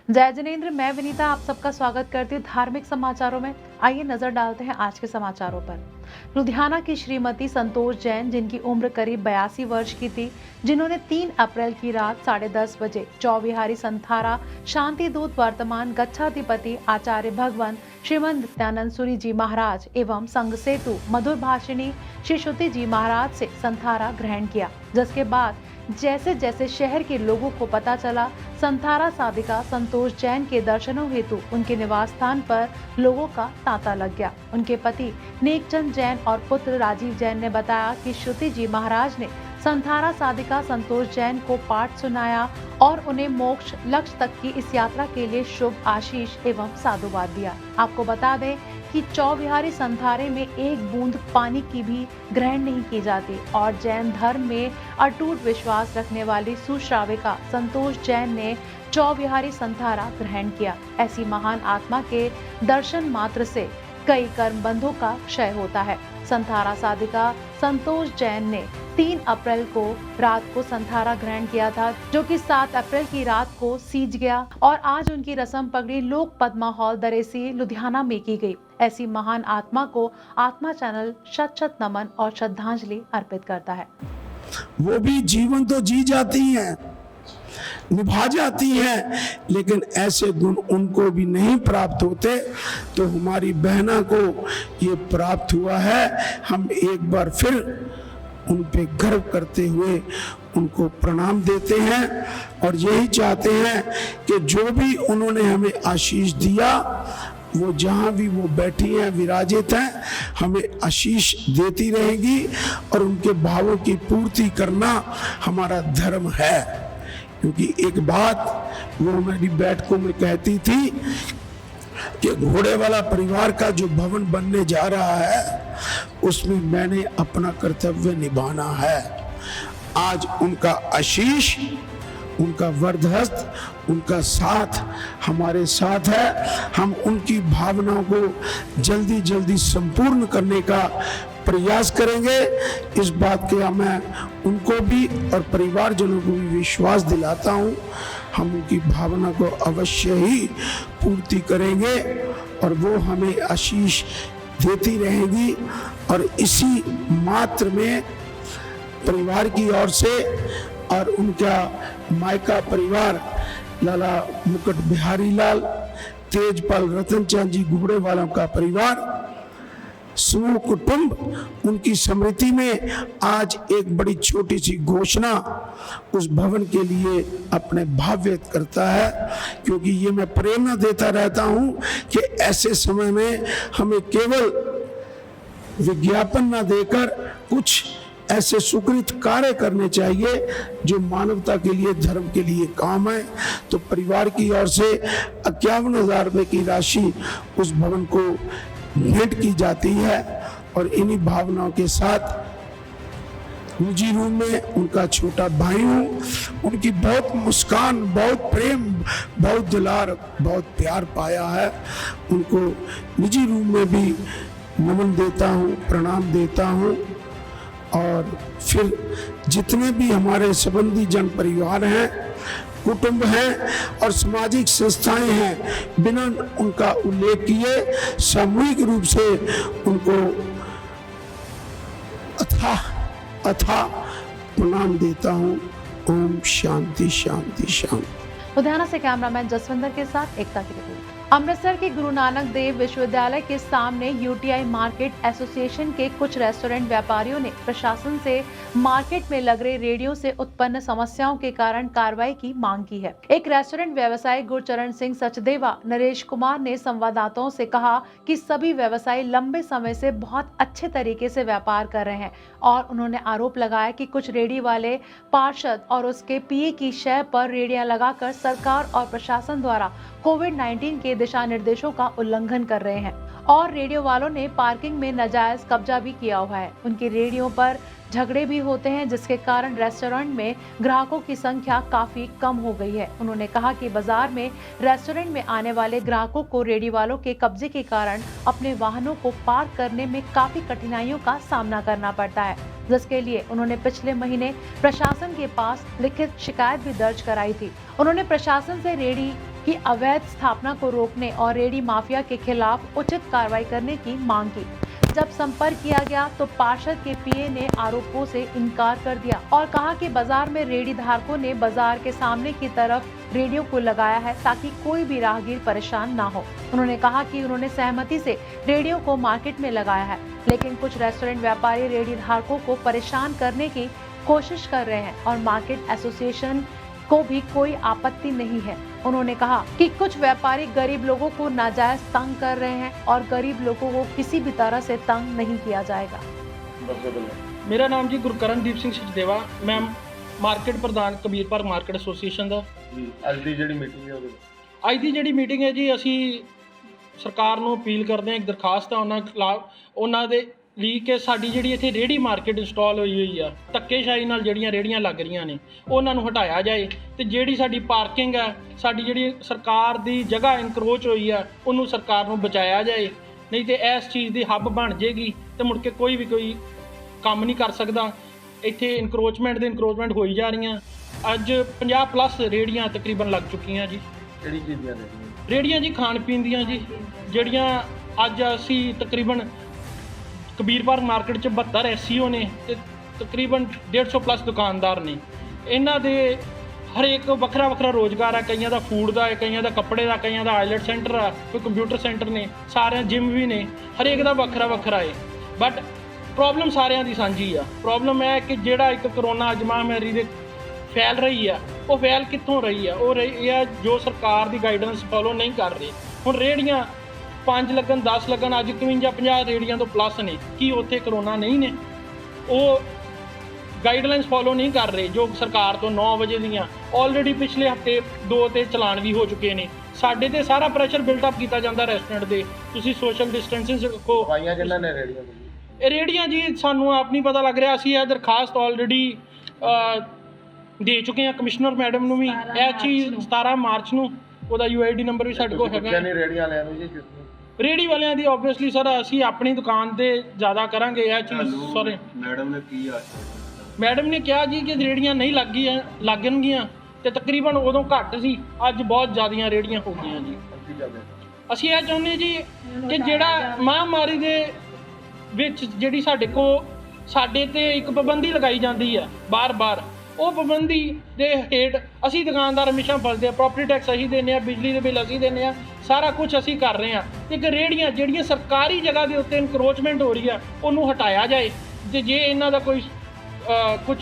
जय जिनेंद्र, मैं विनीता आप सबका स्वागत करती हूँ धार्मिक समाचारों में। आइए नजर डालते हैं आज के समाचारों पर। लुधियाना की श्रीमती संतोष जैन, जिनकी उम्र करीब 82 वर्ष की थी, जिन्होंने 3 अप्रैल की रात 10:30 बजे चौविहारी संथारा शांति दूत वर्तमान गच्छाधिपति आचार्य भगवान श्रीमद नित्यानंद सूरी जी महाराज एवं संघ सेतु मधुर भाषिणी श्री श्रुति जी महाराज से संथारा ग्रहण किया, जिसके बाद जैसे जैसे शहर के लोगों को पता चला, संथारा साधिका संतोष जैन के दर्शनों हेतु उनके निवास स्थान पर लोगों का तांता लग गया। उनके पति नेकचंद जैन और पुत्र राजीव जैन ने बताया कि श्रुति जी महाराज ने संथारा साधिका संतोष जैन को पाठ सुनाया और उन्हें मोक्ष लक्ष्य तक की इस यात्रा के लिए शुभ आशीष एवं साधुवाद दिया। आपको बता दें कि चौविहारी संथारे में एक बूंद पानी की भी ग्रहण नहीं की जाती और जैन धर्म में अटूट विश्वास रखने वाली सुश्राविका संतोष जैन ने चौविहारी संथारा ग्रहण किया। ऐसी महान आत्मा के दर्शन मात्र से कई कर्म बंधों का क्षय होता है। संथारा साधिका संतोष जैन ने 3 अप्रैल को रात को संथारा ग्रहण किया था, जो कि 7 अप्रैल की रात को सीज गया और आज उनकी रस्म पगड़ी लोक पद्मा हॉल दरेसी लुधियाना में की गई। ऐसी महान आत्मा को आत्मा चैनल शत शत नमन और श्रद्धांजलि अर्पित करता है। वो भी जीवन तो जी जाती हैं, निभा जाती हैं, लेकिन ऐसे गुण उनको भी नहीं प्राप्त होते। तो हमारी बहना को ये प्राप्त हुआ है। हम एक बार फिर उन पे गर्व करते हुए उनको प्रणाम देते हैं और यही चाहते हैं कि जो भी उन्होंने हमें आशीष दिया, वो जहाँ भी वो बैठी हैं, विराजित हैं, हमें आशीष देती रहेगी और उनके भावों की पूर्ति करना हमारा धर्म है। क्योंकि एक बात वो हमारी बैठकों में कहती थी कि घोड़े वाला परिवार का जो भवन बनने जा रहा है, उसमें मैंने अपना कर्तव्य निभाना है। आज उनका आशीष, उनका वरदहस्त, उनका साथ हमारे साथ है। हम उनकी भावनाओं को जल्दी जल्दी संपूर्ण करने का प्रयास करेंगे। इस बात का मैं उनको भी और परिवारजनों को भी विश्वास दिलाता हूँ। हम उनकी भावना को अवश्य ही पूर्ति करेंगे और वो हमें आशीष देती रहेगी। और इसी मात्र में परिवार की ओर से और उनका मायका परिवार लाला मुकुट बिहारी लाल, तेजपाल रतनचंद जी घोड़े वालों का परिवार, समूह कुटुंब, उनकी स्मृति में आज एक बड़ी छोटी सी घोषणा उस भवन के लिए अपने भाव व्यक्त करता है। क्योंकि ये मैं प्रेरणा देता रहता हूं कि ऐसे समय में हमें केवल विज्ञापन न देकर कुछ ऐसे सुकृत कार्य करने चाहिए जो मानवता के लिए, धर्म के लिए काम है। तो परिवार की ओर से 51,000 रुपए की राशि उस भवन को भेंट की जाती है और इन्हीं भावनाओं के साथ निजी रूम में उनका छोटा भाई हूँ। उनकी बहुत मुस्कान, बहुत प्रेम, बहुत दुलार, बहुत प्यार पाया है। उनको निजी रूम में भी नमन देता हूँ, प्रणाम देता हूँ। और फिर जितने भी हमारे संबंधी जन परिवार हैं, कुटुंब हैं और सामाजिक संस्थाएं हैं, बिना उनका उल्लेख किए सामूहिक रूप से उनको अथाह प्रणाम देता हूँ। ओम शांति शांति शांति। लुधियाना से कैमरामैन जसविंदर के साथ एकता की रिपोर्ट। अमृतसर के गुरु नानक देव विश्वविद्यालय के सामने यूटीआई मार्केट एसोसिएशन के कुछ रेस्टोरेंट व्यापारियों ने प्रशासन से मार्केट में लग रहे रेडियो से उत्पन्न समस्याओं के कारण कार्रवाई की मांग की है। एक रेस्टोरेंट व्यवसायी गुरचरण सिंह सचदेवा नरेश कुमार ने संवाददाताओं से कहा कि सभी व्यवसायी लंबे समय से बहुत अच्छे तरीके से व्यापार कर रहे हैं और उन्होंने आरोप लगाया कि कुछ रेडी वाले पार्षद और उसके पीए की शय पर रेडियां लगाकर सरकार और प्रशासन द्वारा कोविड-19 के दिशा निर्देशों का उल्लंघन कर रहे हैं और रेडियो वालों ने पार्किंग में नाजायज कब्जा भी किया हुआ है। उनकी रेडियो पर झगड़े भी होते हैं, जिसके कारण रेस्टोरेंट में ग्राहकों की संख्या काफी कम हो गई है। उन्होंने कहा कि बाजार में रेस्टोरेंट में आने वाले ग्राहकों को रेडी वालों के कब्जे के कारण अपने वाहनों को पार्क करने में काफी कठिनाइयों का सामना करना पड़ता है, जिसके लिए उन्होंने पिछले महीने प्रशासन के पास लिखित शिकायत भी दर्ज कराई थी। उन्होंने प्रशासन से रेडी की अवैध स्थापना को रोकने और रेडी माफिया के खिलाफ उचित कार्रवाई करने की मांग की। जब संपर्क किया गया तो पार्षद के पीए ने आरोपों से इनकार कर दिया और कहा कि बाजार में रेडी धारकों ने बाजार के सामने की तरफ रेडियो को लगाया है ताकि कोई भी राहगीर परेशान ना हो। उन्होंने कहा कि उन्होंने सहमति से रेडियो को मार्केट में लगाया है, लेकिन कुछ रेस्टोरेंट व्यापारी रेडी धारकों को परेशान करने की कोशिश कर रहे हैं और मार्केट एसोसिएशन को भी कोई आपत्ति नहीं है। उन्होंने कहा कि कुछ व्यापारी गरीब लोगों को नाजायज तंग कर रहे हैं और गरीब लोगों को किसी भी तरह से तंग नहीं किया जाएगा। मेरा नाम जी गुरकरणदीप ਸਿੰਘ ਸਚਦੇਵਾ, मैं मार्केट प्रधान कबीर पार्क मार्केट एसोसीएशन ਦਾ। ਅੱਜ ਦੀ ਜਿਹੜੀ ਮੀਟਿੰਗ ਹੈ ਉਹਦੇ ਅੱਜ ਦੀ ਜਿਹੜੀ ਮੀਟਿੰਗ ਹੈ ਜੀ, ਅਸੀਂ ਸਰਕਾਰ ਨੂੰ ਅਪੀਲ ਕਰਦੇ ਹਾਂ, ਇੱਕ ਦਰਖਾਸਤ ਹੈ ਉਹਨਾਂ ਖਿਲਾਫ, ਉਹਨਾਂ ਦੇ ਲਈ ਕਿ ਸਾਡੀ ਜਿਹੜੀ ਇੱਥੇ ਰੇਹੜੀ ਮਾਰਕੀਟ ਇੰਸਟਾਲ ਹੋਈ ਆ, ਧੱਕੇਸ਼ਾਹੀ ਨਾਲ ਜਿਹੜੀਆਂ ਰੇਹੜੀਆਂ ਲੱਗ ਰਹੀਆਂ ਨੇ ਉਹਨਾਂ ਨੂੰ ਹਟਾਇਆ ਜਾਏ ਤੇ ਜਿਹੜੀ ਸਾਡੀ ਪਾਰਕਿੰਗ ਹੈ, ਸਾਡੀ ਜਿਹੜੀ ਸਰਕਾਰ ਦੀ ਜਗ੍ਹਾ ਇਨਕਰੋਚ ਹੋਈ ਆ, ਉਹਨੂੰ ਸਰਕਾਰ ਨੂੰ ਬਚਾਇਆ ਜਾਏ। ਨਹੀਂ ਤੇ ਇਸ ਚੀਜ਼ ਦੀ ਹੱਬ ਬਣ ਜੇਗੀ ਤੇ ਮੁੜ ਕੇ ਕੋਈ ਵੀ ਕੋਈ ਕੰਮ ਨਹੀਂ ਕਰ ਸਕਦਾ। ਇੱਥੇ ਇਨਕਰੋਚਮੈਂਟ ਹੋਈ ਜਾ ਰਹੀਆਂ। ਅੱਜ 50+ ਰੇਹੜੀਆਂ ਤਕਰੀਬਨ ਲੱਗ ਚੁੱਕੀਆਂ ਜੀ। ਕਿਹੜੀ ਚੀਜ਼ ਦੀਆਂ ਰੇਹੜੀਆਂ ਜੀ ਖਾਣ ਪੀਣ ਦੀਆਂ ਜੀ, ਜਿਹੜੀਆਂ ਅੱਜ ਅਸੀਂ ਤਕਰੀਬਨ ਕਬੀਰ ਪਾਰਕ ਮਾਰਕੀਟ 'ਚ 72 ਐਸਸੀਓ ਨੇ ਤੇ ਤਕਰੀਬਨ 150+ ਦੁਕਾਨਦਾਰ ਨੇ। ਇਹਨਾਂ ਦੇ ਹਰੇਕ ਵੱਖਰਾ ਰੋਜ਼ਗਾਰ ਹੈ, ਕਈਆਂ ਦਾ ਫੂਡ ਦਾ ਹੈ, ਕਈਆਂ ਦਾ ਕੱਪੜੇ ਦਾ, ਕਈਆਂ ਦਾ ਆਈਲੈਟ ਸੈਂਟਰ ਆ, ਕੋਈ ਕੰਪਿਊਟਰ ਸੈਂਟਰ ਨੇ, ਸਾਰਿਆਂ ਜਿਮ ਵੀ ਨੇ, ਹਰੇਕ ਦਾ ਵੱਖਰਾ ਹੈ। ਬਟ ਪ੍ਰੋਬਲਮ ਸਾਰਿਆਂ ਦੀ ਸਾਂਝੀ ਆ। ਪ੍ਰੋਬਲਮ ਇਹ ਹੈ ਕਿ ਜਿਹੜਾ ਇੱਕ ਕਰੋਨਾ ਅੱਜ ਮਹਾਮਾਰੀ ਦੇ ਫੈਲ ਰਹੀ ਆ, ਉਹ ਫੈਲ ਕਿੱਥੋਂ ਰਹੀ ਆ? ਉਹ ਰਹੀ ਆ ਜੋ ਸਰਕਾਰ ਦੀ ਗਾਈਡੈਂਸ ਫੋਲੋ ਨਹੀਂ ਕਰ ਰਹੀ। ਹੁਣ ਰੇਹੜੀਆਂ 5 ਲੱਗਣ 10 ਲੱਗਣ, ਅੱਜ 51-50 ਰੇਹੜੀਆਂ ਤੋਂ ਪਲੱਸ ਨੇ, ਕੀ ਉੱਥੇ ਕਰੋਨਾ ਨਹੀਂ ਨੇ? ਉਹ ਗਾਈਡਲਾਈਨਸ ਫੋਲੋ ਨਹੀਂ ਕਰ ਰਹੇ ਜੋ ਸਰਕਾਰ ਤੋਂ 9 ਵਜੇ ਦੀਆਂ। ਆਲਰੇਡੀ ਪਿਛਲੇ ਹਫਤੇ 2 ਤੇ ਚਲਾਨ ਵੀ ਹੋ ਚੁੱਕੇ ਨੇ। ਸਾਡੇ ਤੇ ਸਾਰਾ ਪ੍ਰੈਸ਼ਰ ਬਿਲਟ ਅਪ ਕੀਤਾ ਜਾਂਦਾ ਰੈਸਟੋਰੈਂਟ ਦੇ, ਤੁਸੀਂ ਸੋਸ਼ਲ ਡਿਸਟੈਂਸਿੰਗ ਰੱਖੋ। ਦਵਾਈਆਂ ਜਿਨ੍ਹਾਂ ਨੇ ਰੇੜੀਆਂ ਇਹ ਰੇਹੜੀਆਂ ਜੀ ਸਾਨੂੰ ਆਪ ਨਹੀਂ ਪਤਾ ਲੱਗ ਰਿਹਾ। ਅਸੀਂ ਇਹ ਦਰਖਾਸਤ ਆਲਰੇਡੀ ਦੇ ਚੁੱਕੇ ਹਾਂ ਕਮਿਸ਼ਨਰ ਮੈਡਮ ਨੂੰ ਵੀ। ਇਹ ਚੀਜ਼ 17 ਮਾਰਚ ਨੂੰ, ਉਹਦਾ UID ਨੰਬਰ ਵੀ ਸਾਡੇ ਕੋਲ ਹੈਗਾ। ਰੇੜੀਆਂ ਵਾਲਿਆਂ ਨੂੰ ਜੀ ਰੇਹੜੀ ਵਾਲਿਆਂ ਦੀ ਆਬਵੀਅਸਲੀ ਸਰ ਅਸੀਂ ਆਪਣੀ ਦੁਕਾਨ ਤੇ ਜ਼ਿਆਦਾ ਕਰਾਂਗੇ ਇਹ ਚੀਜ਼। ਸੌਰੀ ਮੈਡਮ ਨੇ ਕੀ ਆਖਿਆ? ਮੈਡਮ ਨੇ ਕਿਹਾ ਜੀ ਕਿ ਰੇਹੜੀਆਂ ਨਹੀਂ ਲੱਗਣਗੀਆਂ ਤੇ ਤਕਰੀਬਨ ਉਦੋਂ ਘੱਟ ਸੀ, ਅੱਜ ਬਹੁਤ ਜ਼ਿਆਦੀਆਂ ਰੇਹੜੀਆਂ ਹੋ ਗਈਆਂ ਜੀ। ਅਸੀਂ ਇਹ ਚਾਹੁੰਦੇ ਜੀ ਕਿ ਜਿਹੜਾ ਮਹਾਮਾਰੀ ਦੇ ਵਿੱਚ ਜਿਹੜੀ ਸਾਡੇ ਤੇ ਇੱਕ ਪਾਬੰਦੀ ਲਗਾਈ ਜਾਂਦੀ ਹੈ ਬਾਰ-ਬਾਰ, ਉਹ ਪਾਬੰਦੀ ਦੇ ਹੇਠ ਅਸੀਂ ਦੁਕਾਨਦਾਰ ਹਮੇਸ਼ਾ ਫਸਦੇ ਆ। ਪ੍ਰੋਪਰਟੀ ਟੈਕਸ ਅਸੀਂ ਦਿੰਦੇ ਆ, ਬਿਜਲੀ ਦੇ ਬਿੱਲ ਅਸੀਂ ਦਿੰਦੇ ਆ, ਸਾਰਾ ਕੁਝ ਅਸੀਂ ਕਰ ਰਹੇ ਹਾਂ। ਇੱਕ ਰੇਹੜੀਆਂ ਜਿਹੜੀਆਂ ਸਰਕਾਰੀ ਜਗ੍ਹਾ ਦੇ ਉੱਤੇ ਇਨਕਰੋਚਮੈਂਟ ਹੋ ਰਹੀ ਆ, ਉਹਨੂੰ ਹਟਾਇਆ ਜਾਏ। ਤੇ ਜੇ ਇਹਨਾਂ ਦਾ ਕੋਈ ਕੁਝ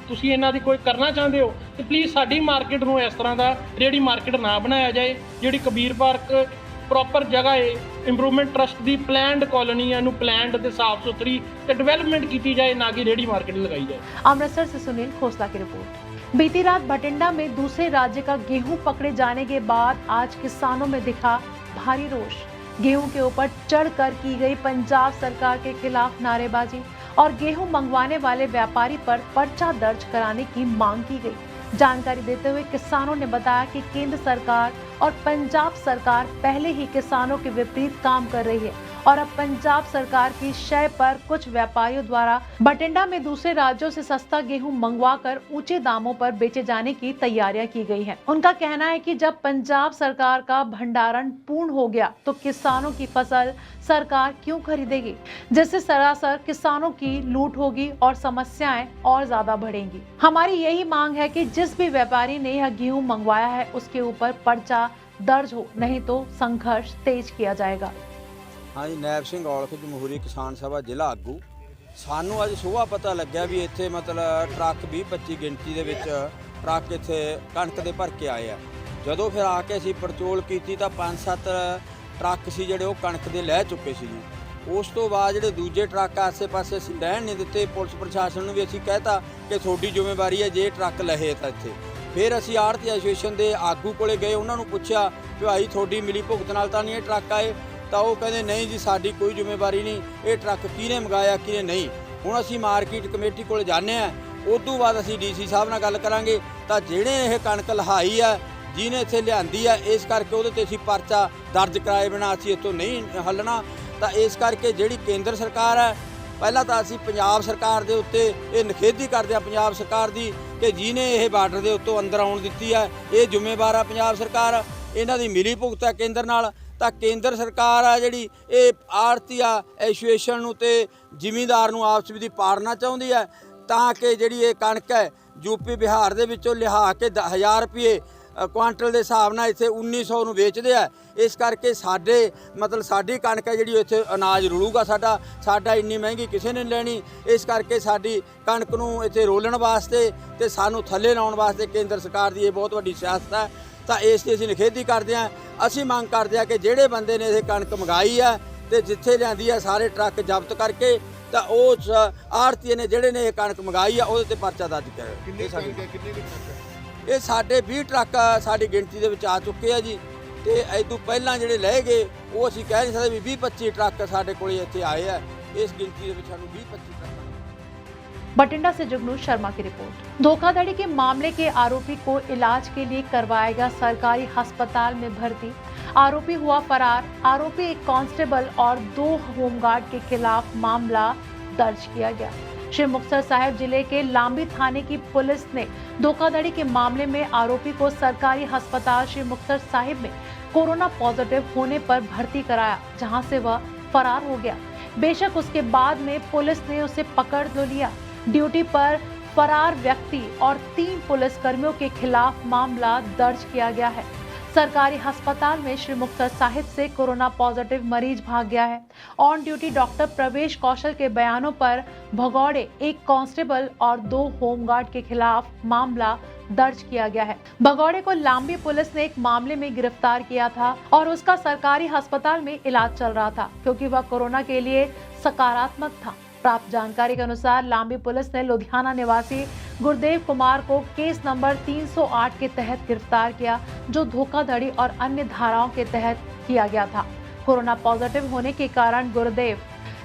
ਤੁਸੀਂ ਇਹਨਾਂ ਦੀ ਕੋਈ ਕਰਨਾ ਚਾਹੁੰਦੇ ਹੋ ਤੇ ਪਲੀਜ਼ ਸਾਡੀ ਮਾਰਕੀਟ ਨੂੰ ਇਸ ਤਰ੍ਹਾਂ ਦਾ ਰੇਹੜੀ ਮਾਰਕੀਟ ਨਾ ਬਣਾਇਆ ਜਾਏ। ਜਿਹੜੀ ਕਬੀਰ ਪਾਰਕ ਪ੍ਰੋਪਰ ਜਗ੍ਹਾ ਹੈ, ਇੰਪਰੂਵਮੈਂਟ ਟਰਸਟ ਦੀ ਪਲੈਨਡ ਕॉलोनी ਹੈ, ਇਹਨੂੰ ਪਲੈਨਡ ਤੇ ਸਾਫ਼ ਸੁਥਰੀ ਤੇ ਡਿਵੈਲਪਮੈਂਟ ਕੀਤੀ ਜਾਏ, ਨਾ कि रेडी मार्केट लगाई जाए। अमृतसर से सुनील खोसला की रिपोर्ट। बीती रात भटिंडा में दूसरे राज्य का गेहूं पकड़े जाने के बाद आज किसानों में दिखा भारी रोष। गेहूं के ऊपर चढ़कर की गई पंजाब सरकार के खिलाफ नारेबाजी और गेहूं मंगवाने वाले व्यापारी पर पर्चा दर्ज कराने की मांग की गई। जानकारी देते हुए किसानों ने बताया कि केंद्र सरकार और पंजाब सरकार पहले ही किसानों के विपरीत काम कर रही है और अब पंजाब सरकार की शय पर कुछ व्यापारियों द्वारा बठिंडा में दूसरे राज्यों से सस्ता गेहूं मंगवाकर ऊंचे दामों पर बेचे जाने की तैयारियां की गई हैं। उनका कहना है कि जब पंजाब सरकार का भंडारण पूर्ण हो गया तो किसानों की फसल सरकार क्यों खरीदेगी, जिससे सरासर किसानों की लूट होगी और समस्याएं और ज्यादा बढ़ेंगी। हमारी यही मांग है कि जिस भी व्यापारी ने यह गेहूं मंगवाया है उसके ऊपर पर्चा दर्ज हो, नहीं तो संघर्ष तेज किया जाएगा। हाँ जी, नैब सिंह औलख जमहूरी किसान सभा ਜ਼ਿਲ੍ਹਾ ਆਗੂ। ਸਾਨੂੰ ਅੱਜ ਸੁਬਾਹ ਪਤਾ ਲੱਗਿਆ ਵੀ ਇੱਥੇ ਮਤਲਬ ਟਰੱਕ 20-25 ਗਿਣਤੀ ਦੇ ਵਿੱਚ ਟਰੱਕ ਇੱਥੇ ਕਣਕ ਦੇ ਭਰ ਕੇ ਆਏ ਆ। ਜਦੋਂ ਫਿਰ ਆ ਕੇ ਅਸੀਂ ਪੜਚੋਲ ਕੀਤੀ ਤਾਂ 5-7 ਟਰੱਕ ਸੀ ਜਿਹੜੇ ਉਹ ਕਣਕ ਦੇ ਲੈ ਚੁੱਕੇ ਸੀ ਜੀ। ਉਸ ਤੋਂ ਬਾਅਦ ਜਿਹੜੇ ਦੂਜੇ ਟਰੱਕ ਆਸੇ-ਪਾਸੇ ਅਸੀਂ ਲੈਣ ਨਹੀਂ ਦਿੱਤੇ। ਪੁਲਿਸ ਪ੍ਰਸ਼ਾਸਨ ਨੂੰ ਵੀ ਅਸੀਂ ਕਹਿਤਾ ਕਿ ਤੁਹਾਡੀ ਜ਼ਿੰਮੇਵਾਰੀ ਹੈ ਜੇ ਟਰੱਕ ਲਹੇ ਤਾਂ ਇੱਥੇ। ਫਿਰ ਅਸੀਂ ਆੜ੍ਹਤੀ ਐਸੋਸੀਏਸ਼ਨ ਦੇ ਆਗੂ ਕੋਲੇ ਗਏ, ਉਹਨਾਂ ਨੂੰ ਪੁੱਛਿਆ ਕਿ ਭਾਈ ਤੁਹਾਡੀ ਮਿਲੀ ਭੁਗਤ ਨਾਲ ਤਾਂ ਨਹੀਂ ਇਹ ਟਰੱਕ ਆਏ? ਤਾਂ ਉਹ ਕਹਿੰਦੇ ਨਹੀਂ ਜੀ ਸਾਡੀ ਕੋਈ ਜ਼ਿੰਮੇਵਾਰੀ ਨਹੀਂ, ਇਹ ਟਰੱਕ ਕਿਹਨੇ ਮੰਗਾਇਆ ਕਿਹਨੇ ਨਹੀਂ। ਹੁਣ ਅਸੀਂ ਮਾਰਕੀਟ ਕਮੇਟੀ ਕੋਲ ਜਾਂਦੇ ਆ, ਉਦੋਂ ਬਾਅਦ ਅਸੀਂ ਡੀਸੀ ਸਾਹਿਬ ਨਾਲ ਗੱਲ ਕਰਾਂਗੇ। ਤਾਂ ਜਿਹੜੇ ਇਹ ਕਣਕ ਲਹਾਈ ਆ ਜਿਹਨੇ ਇੱਥੇ ਲਿਆਂਦੀ ਆ, ਇਸ ਕਰਕੇ ਉਹਦੇ ਤੇ ਅਸੀਂ ਪਰਚਾ ਦਰਜ ਕਰਾਏ ਬਿਨਾਂ ਅਸੀਂ ਇੱਥੋਂ ਨਹੀਂ ਹੱਲਣਾ। ਤਾਂ ਇਸ ਕਰਕੇ ਜਿਹੜੀ ਕੇਂਦਰ ਸਰਕਾਰ ਹੈ, ਪਹਿਲਾਂ ਤਾਂ ਅਸੀਂ ਪੰਜਾਬ ਸਰਕਾਰ ਦੇ ਉੱਤੇ ਇਹ ਨਿਖੇਧੀ ਕਰਦੇ ਆ ਪੰਜਾਬ ਸਰਕਾਰ ਦੀ ਕਿ ਜਿਹਨੇ ਇਹ ਬਾਰਡਰ ਦੇ ਉੱਤੋਂ ਅੰਦਰ ਆਉਣ ਦਿੱਤੀ ਹੈ, ਇਹ ਜ਼ਿੰਮੇਵਾਰ ਆ ਪੰਜਾਬ ਸਰਕਾਰ। ਇਹਨਾਂ ਦੀ ਮਿਲੀ ਭੁਗਤ ਹੈ ਕੇਂਦਰ ਨਾਲ। ਤਾਂ ਕੇਂਦਰ ਸਰਕਾਰ ਆ ਜਿਹੜੀ ਇਹ ਆੜਤੀਆ ਐਸੋਸੀਏਸ਼ਨ ਨੂੰ ਤੇ ਜ਼ਿਮੀਂਦਾਰ ਨੂੰ ਆਪਸ ਵਿੱਚ ਪਾੜਨਾ ਚਾਹੁੰਦੀ ਹੈ, ਤਾਂ ਕਿ ਜਿਹੜੀ ਇਹ ਕਣਕ ਹੈ ਯੂਪੀ ਬਿਹਾਰ ਦੇ ਵਿੱਚੋਂ ਲਿਆ ਕੇ 1000 ਰੁਪਏ ਕੁਆਂਟਲ ਦੇ ਹਿਸਾਬ ਨਾਲ ਇੱਥੇ 1900 ਨੂੰ ਵੇਚਦੇ ਆ। ਇਸ ਕਰਕੇ ਸਾਡੇ ਮਤਲਬ ਸਾਡੀ ਕਣਕ ਹੈ ਜਿਹੜੀ ਇੱਥੇ ਅਨਾਜ ਰੁਲੂਗਾ ਸਾਡਾ ਇੰਨੀ ਮਹਿੰਗੀ ਕਿਸੇ ਨੇ ਲੈਣੀ। ਇਸ ਕਰਕੇ ਸਾਡੀ ਕਣਕ ਨੂੰ ਇੱਥੇ ਰੋਲਣ ਵਾਸਤੇ ਤੇ ਸਾਨੂੰ ਥੱਲੇ ਲਾਉਣ ਵਾਸਤੇ ਕੇਂਦਰ ਸਰਕਾਰ ਦੀ ਇਹ ਬਹੁਤ ਵੱਡੀ ਸਿਆਸਤ ਹੈ। ਤਾਂ ਇਸ ਦੀ ਅਸੀਂ ਨਿਖੇਧੀ ਕਰਦੇ ਹਾਂ। ਅਸੀਂ ਮੰਗ ਕਰਦੇ ਹਾਂ ਕਿ ਜਿਹੜੇ ਬੰਦੇ ਨੇ ਇਹ ਕਣਕ ਮੰਗਾਈ ਹੈ ਤੇ ਜਿੱਥੇ ਲਿਆਂਦੀ ਹੈ ਸਾਰੇ ਟਰੱਕ ਜ਼ਬਤ ਕਰਕੇ ਤਾਂ ਉਸ ਆੜਤੀਏ ਨੇ ਜਿਹੜੇ ਨੇ ਇਹ ਕਣਕ ਮੰਗਾਈ ਆ ਉਹਦੇ ਤੇ ਪਰਚਾ ਦਰਜ ਕਰੇ। ਇਹ ਸਾਡੇ 20 ਟਰੱਕ ਸਾਡੀ ਗਿਣਤੀ ਦੇ ਵਿੱਚ ਆ ਚੁੱਕੇ ਆ ਜੀ। ਤੇ ਇਹ ਤੋਂ ਪਹਿਲਾਂ ਜਿਹੜੇ ਲਏ ਗਏ ਉਹ ਅਸੀਂ ਕਹਿ ਨਹੀਂ ਸਕਦੇ ਵੀ 20-25 ਟਰੱਕ ਸਾਡੇ ਕੋਲ ਇੱਥੇ ਆਏ ਆ। ਇਸ ਗਿਣਤੀ ਦੇ ਵਿੱਚ ਸਾਨੂੰ 20-25 ਟਰੱਕ। बठिंडा से जुगनू शर्मा की रिपोर्ट। धोखाधड़ी के मामले के आरोपी को इलाज के लिए करवाया गया सरकारी अस्पताल में भर्ती, आरोपी हुआ फरार। आरोपी एक कांस्टेबल और 2 होमगार्ड के खिलाफ मामला दर्ज किया गया। श्री मुक्तसर साहिब जिले के लांबी थाने की पुलिस ने धोखाधड़ी के मामले में आरोपी को सरकारी अस्पताल श्री मुक्तसर साहिब में कोरोना पॉजिटिव होने पर भर्ती कराया, जहां से वह फरार हो गया। बेशक उसके बाद में पुलिस ने उसे पकड़ तो लिया। ड्यूटी पर फरार व्यक्ति और 3 पुलिसकर्मियों के खिलाफ मामला दर्ज किया गया है। सरकारी अस्पताल में श्री मुक्तसर साहिब से कोरोना पॉजिटिव मरीज भाग गया है। ऑन ड्यूटी डॉक्टर प्रवेश कौशल के बयानों पर भगौड़े एक कांस्टेबल और 2 होमगार्ड के खिलाफ मामला दर्ज किया गया है। भगौड़े को लांबी पुलिस ने एक मामले में गिरफ्तार किया था और उसका सरकारी अस्पताल में इलाज चल रहा था, क्योंकि वह कोरोना के लिए सकारात्मक था। प्राप्त जानकारी के अनुसार लांबी पुलिस ने लुधियाना निवासी गुरदेव कुमार को केस नंबर 308 के तहत गिरफ्तार किया, जो धोखाधड़ी और अन्य धाराओं के तहत किया गया था। कोरोना पॉजिटिव होने के कारण गुरदेव